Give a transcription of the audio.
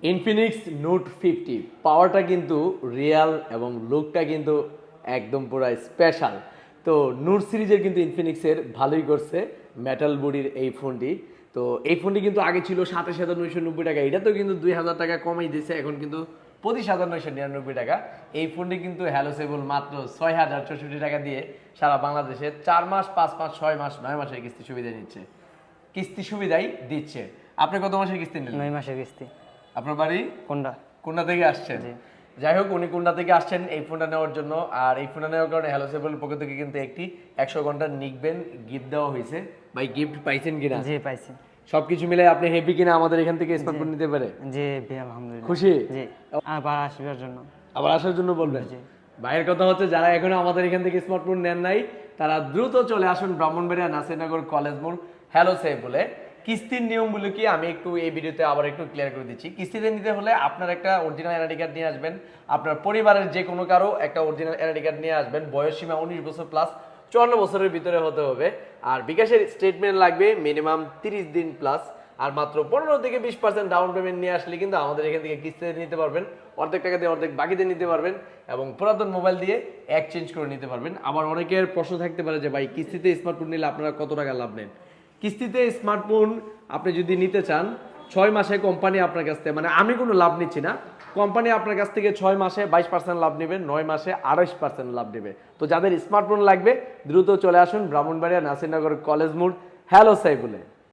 Infinix note 50 পাওয়ারটা কিন্তু Real এবং লুকটা কিন্তু একদম পুরো স্পেশাল। তো নোট সিরিজের কিন্তু ইনফিনিক্সের ভালোই করছে মেটাল বডির এই ফোনটি। তো এই ফোনটি কিন্তু আগে ছিল 27,990 টাকা, এটা তো কিন্তু 2,000 টাকা কমাই দিয়েছে, এখন কিন্তু 25,999 টাকা। এই ফোনটি কিন্তু হ্যালোসেবল মাত্র 6,064 টাকা দিয়ে সারা বাংলাদেশে 4 মাস 5 মাস 6 মাস 9 মাসের কিস্তি সুবিধা নিচ্ছে, কিস্তি সুবিধাই দিচ্ছে। আপনি কত মাসের কিস্তি নিলেন? 9 মাসের কিস্তি। আপনার বাড়ি কোনটা? কোনটা থেকে আসছেন? জি। যাই হোক, উনি কোনটা থেকে আসছেন এই ফোনটা নেওয়ার জন্য। আর এই ফোনটা নেওয়ার কারণে হ্যালোসেবল পক্ষ থেকে কিন্তু একটি 100 ঘন্টার নিকবেন গিফট দেওয়া হয়েছে। ভাই গিফট পাইছেন কিনা? জি পাইছি। সবকিছু মিলে আপনি হ্যাপি কিনা আমাদের এখান থেকে স্মার্টফোন নিতে পারে? জি ভাই আলহামদুলিল্লাহ খুশি? জি। আবার আসবার জন্য। আবার আসার জন্য বলবেন? জি। ভাইয়ের কথা হচ্ছে, যারা এখনো আমাদের এখান থেকে স্মার্টফোন নেন নাই তারা দ্রুত চলে আসুন ব্রাহ্মণবাড়িয়া নাসিরনগর কলেজ মোড় হ্যালোসেবলে। কিস্তির নিয়মগুলো কি আমি একটু এই ভিডিওতে আবার একটু ক্লিয়ার করে দিচ্ছি। কিস্তিতে নিতে হলে আপনার একটা অরিজিনাল এনআইডি কার্ড নিয়ে আসবেন, আপনার পরিবারের যে কোনো কারো একটা অরিজিনাল এনআইডি কার্ড নিয়ে আসবেন, বয়স সীমা 19 বছর প্লাস 54 বছরের ভিতরে হতে হবে। আর বিকাশের স্টেটমেন্ট লাগবে মিনিমাম 30 দিন প্লাস। আর মাত্র 15 থেকে 20% ডাউন পেমেন্ট নিয়ে আসলে কিন্তু আমাদের এখান থেকে কিস্তিতে নিতে পারবেন, অর্ধেক টাকা দিয়ে অর্ধেক বাকিতে নিতে পারবেন এবং পুরাতন মোবাইল দিয়ে এক্সচেঞ্জ করে নিতে পারবেন। আবার অনেকের প্রশ্ন থাকতে পারে যে ভাই কিস্তিতে স্মার্টফোন নিলে আপনারা কত টাকা লাভ নেন? কিস্তিতে স্মার্টফোন আপনি যদি নিতে চান 6 মাসে কোম্পানি আপনার কাছ থেকে, মানে আমি কোনো লাভ নিচ্ছি না, কোম্পানি আপনার কাছ থেকে 6 মাসে 22% লাভ নেবে, 9 মাসে 28% লাভ নেবে। তো যাদের স্মার্টফোন লাগবে দ্রুত চলে আসুন ব্রাহ্মণবাড়িয়া নাসিরনগর কলেজ মোড় হ্যালোসেবলে।